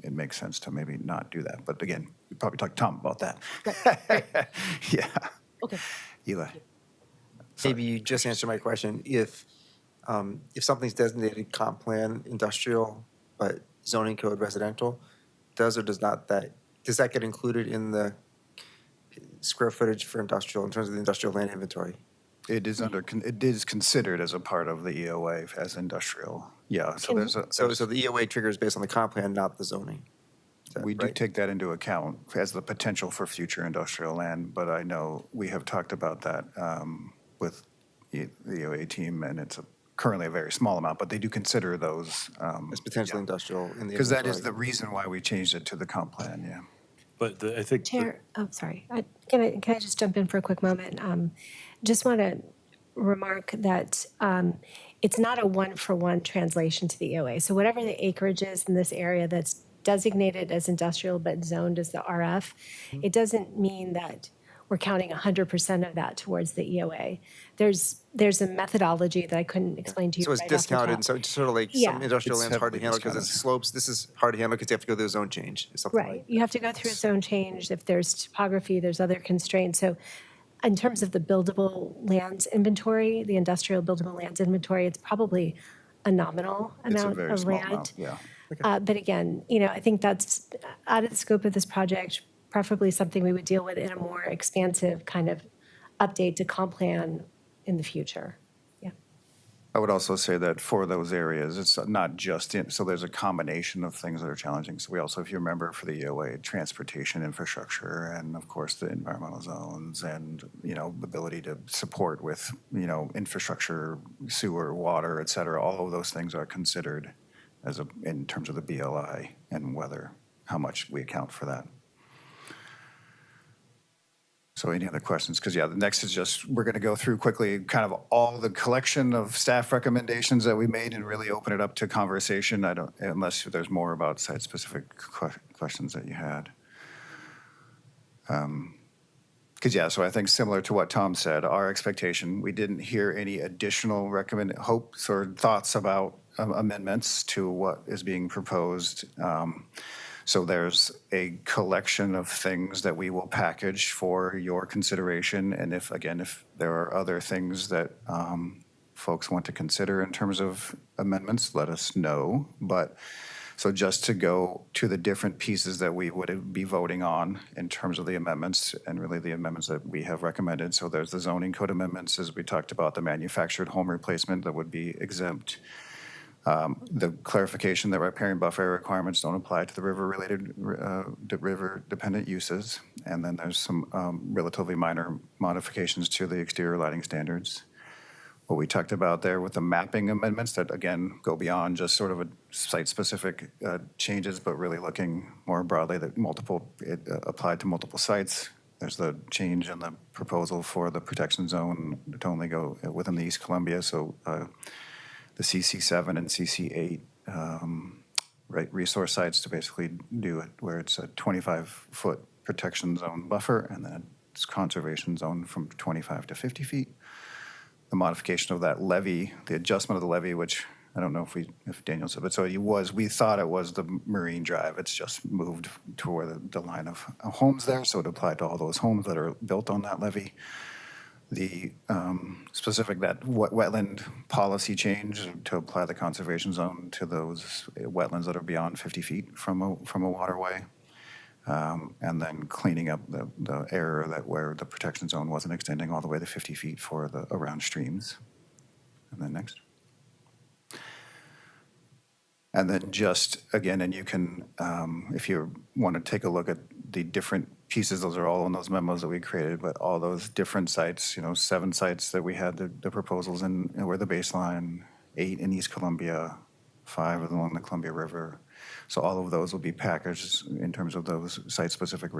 it makes sense to maybe not do that. But again, we probably talk to Tom about that. Yeah. Okay. Eli. Maybe you just answered my question. If something's designated comp plan industrial, but zoning code residential, does or does not does that get included in the square footage for industrial in terms of the industrial land inventory? It is considered as a part of the EOA as industrial. Yeah, so there's a. So the EOA trigger is based on the comp plan, not the zoning. Is that We do right? take that into account as the potential for future industrial land, but I know we have talked about that with the EOA team, and it's currently a very small amount, but they do consider those. It's potentially industrial in the Because that is the inventory. reason why we changed it to the comp plan, yeah. But I think. Chair, oh, sorry. Can I just jump in for a quick moment? Just want to remark that it's not a one-for-one translation to the EOA. So whatever the acreage is in this area that's designated as industrial but zoned as the RF, it doesn't mean that we're counting 100% of that towards the EOA. There's a methodology that I couldn't explain to you So it's right off the discounted, top. so it's sort of like Yeah. some industrial It's land's hard to heavily handle because it's discounted. slopes. This is hard to handle because you have to go through a zone change, something Right. like. You have to go through a zone change. If there's topography, there's other constraints. So in terms of the buildable lands inventory, the industrial buildable lands inventory, it's probably a nominal It's a amount very of small land. amount, yeah. But again, I think that's out of the scope of this project, preferably something we would deal with in a more expansive kind of update to comp plan in the future. Yeah. I would also say that for those areas, it's not just so there's a combination of things that are challenging. So we also, if you remember, for the EOA, transportation infrastructure, and of course, the environmental zones, and, the ability to support with, infrastructure, sewer, water, et cetera, all of those things are considered in terms of the BLI and how much we account for that. So any other questions? Because, the next is just, we're going to go through quickly kind of all the collection of staff recommendations that we made and really open it up to conversation. Unless there's more about site-specific questions that you had. Because, so I think similar to what Tom said, our expectation, we didn't hear any additional hopes or thoughts about amendments to what is being proposed. So there's a collection of things that we will package for your consideration. And if there are other things that folks want to consider in terms of amendments, let us know. But so just to go to the different pieces that we would be voting on in terms of the amendments, and really the amendments that we have recommended. So there's the zoning code amendments, as we talked about, the manufactured home replacement that would be exempt. The clarification that riparian buffer requirements don't apply to the river-related, river-dependent uses. And then there's some relatively minor modifications to the exterior lighting standards. What we talked about there with the mapping amendments that, again, go beyond just sort of a site-specific changes, but really looking more broadly that it applied to multiple sites. There's the change in the proposal for the protection zone to only go within the East Columbia. So the CC7 and CC8 resource sites to basically do it where it's a 25-foot protection zone buffer, and then it's conservation zone from 25 to 50 feet. The modification of that levee, the adjustment of the levee, which I don't know if Daniel said, but so we thought it was the Marine Drive. It's just moved to where the line of homes there, so it applied to all those homes that are built on that levee. The specific wetland policy change to apply the conservation zone to those wetlands that are beyond 50 feet from a waterway. And then cleaning up the error where the protection zone wasn't extending all the way to 50 feet for the around streams. And then next. And then just, again, and you can, if you want to take a look at the different pieces, those are all in those memos that we created, but all those different sites, 7 sites that we had the proposals in, were the baseline, 8 in East Columbia, 5 along the Columbia River. So all of those will be packaged in terms of those site-specific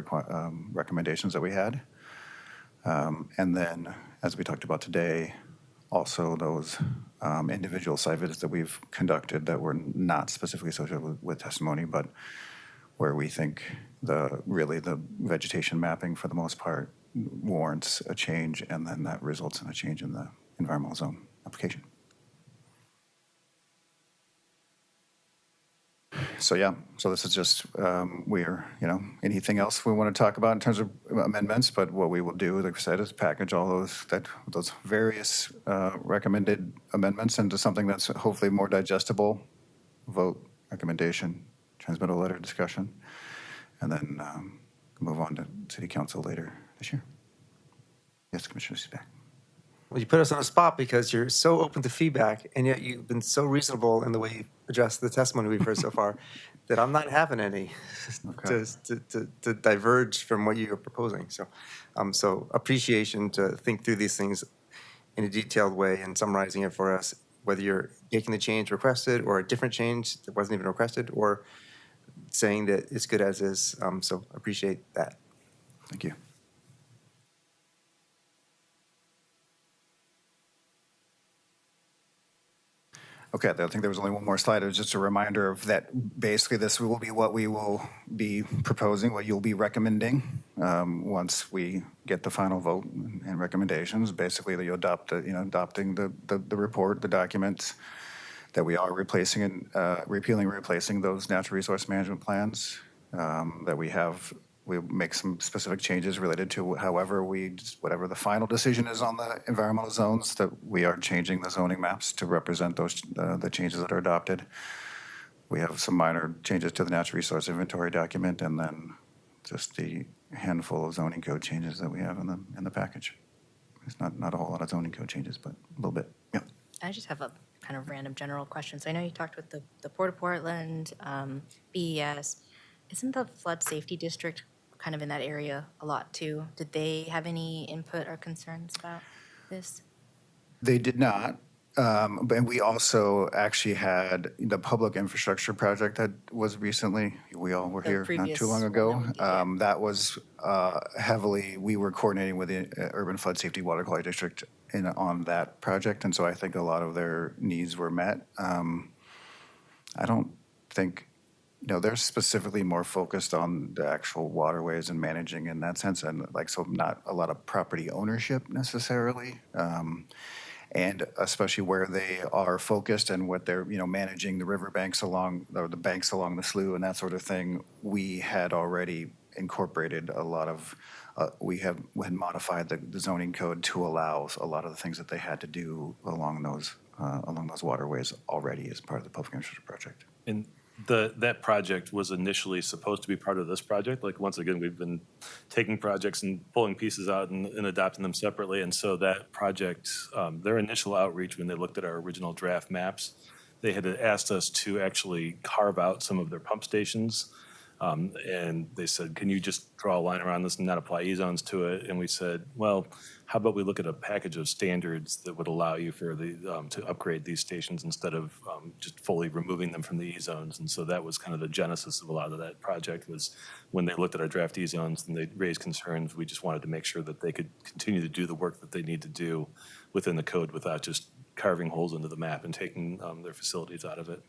recommendations that we had. And then, as we talked about today, also those individual site visits that we've conducted that were not specifically associated with testimony, but where we think the vegetation mapping for the most part warrants a change, and then that results in a change in the environmental zone application. So yeah, so this is just, anything else we want to talk about in terms of amendments, but what we will do, like I said, is package all those various recommended amendments into something that's hopefully more digestible, vote, recommendation, transmit a letter, discussion, and then move on to city council later this year. Yes, Commissioner Seebeck. Well, you put us on a spot because you're so open to feedback, and yet you've been so reasonable in the way you address the testimony we've heard so far that I'm not having any to diverge from what you're proposing. So, so appreciation to think through these things in a detailed way and summarizing it for us, whether you're making the change requested or a different change that wasn't even requested, or saying that it's good as is. So appreciate that. Thank you. Okay, I think there was only one more slide. It was just a reminder of that. Basically, this will be what we will be proposing, what you'll be recommending once we get the final vote and recommendations. Basically, you adopt, adopting the report, the documents that we are replacing and repealing and replacing those natural resource management plans that we have. We'll make some specific changes related to whatever the final decision is on the environmental zones, that we are changing the zoning maps to represent those, the changes that are adopted. We have some minor changes to the natural resource inventory document, and then just the handful of zoning code changes that we have in the package. It's not a whole lot of zoning code changes, but a little bit. Yeah. I just have a kind of random general question. So I know you talked with the Port of Portland, BES. Isn't the flood safety district kind of in that area a lot too? Did they have any input or concerns about this? They did not. But we also actually had the public infrastructure project that was recently, we all were The here not previous too long one ago. that we did, yeah. That was heavily, we were coordinating with the Urban Flood Safety Water Quality District on that project. And so I think a lot of their needs were met. I don't think, they're specifically more focused on the actual waterways and managing in that sense, and so not a lot of property ownership necessarily. And especially where they are focused and what they're, managing the riverbanks along, or the banks along the slough and that sort of thing, we had already incorporated a lot of, we had modified the zoning code to allow a lot of the things that they had to do along those waterways already as part of the public infrastructure project. And that project was initially supposed to be part of this project. Once again, we've been taking projects and pulling pieces out and adopting them separately. And so that project, their initial outreach when they looked at our original draft maps, they had asked us to actually carve out some of their pump stations. And they said, can you just draw a line around this and not apply E-zones to it? And we said, well, how about we look at a package of standards that would allow you for to upgrade these stations instead of just fully removing them from the E-zones. And so that was kind of the genesis of a lot of that project, was when they looked at our draft E-zones and they raised concerns, we just wanted to make sure that they could continue to do the work that they need to do within the code without just carving holes into the map and taking their facilities out of it.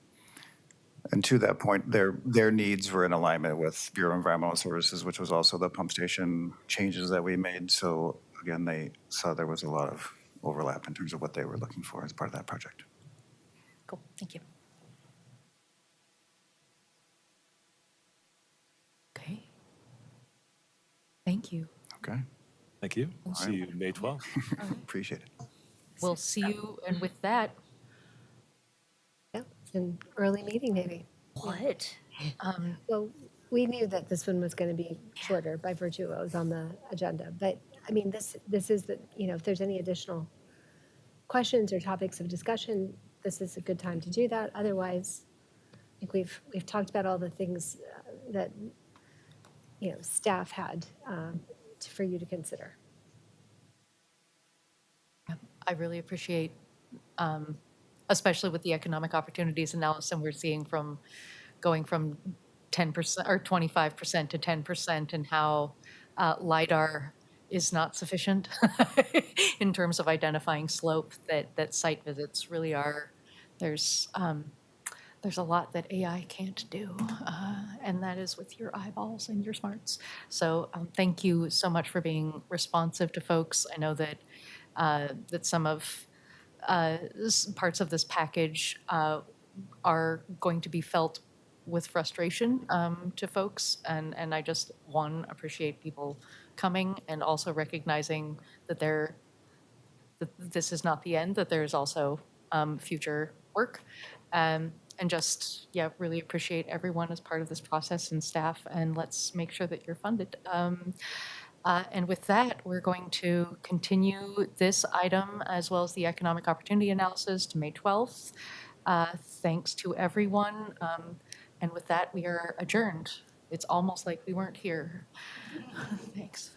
And to that point, their needs were in alignment with Bureau of Environmental Services, which was also the pump station changes that we made. So again, they saw there was a lot of overlap in terms of what they were looking for as part of that project. Cool, thank you. Okay. Thank you. Okay, Thank you. We'll see you May 12th. appreciate it. We'll see you, and with that, Yeah, it's an early meeting maybe. what? Well, we knew that this one was going to be shorter by virtue of what was on the agenda. But I mean, this is the, if there's any additional questions or topics of discussion, this is a good time to do that. Otherwise, think we've talked about all the things that, staff had for you to consider. I really appreciate, especially with the economic opportunities analysis we're seeing from going from 10% or 25% to 10% and how LiDAR is not sufficient in terms of identifying slope, that site visits really are. There's a lot that AI can't do, and that is with your eyeballs and your smarts. So thank you so much for being responsive to folks. I know that that some of parts of this package are going to be felt with frustration to folks, and I just, one, appreciate people coming and also recognizing that that this is not the end, that there's also future work. And just, yeah, really appreciate everyone as part of this process and staff, and let's make sure that you're funded. And with that, we're going to continue this item as well as the economic opportunity analysis to May 12th. Thanks to everyone. And with that, we are adjourned. It's almost like we weren't here. Thanks.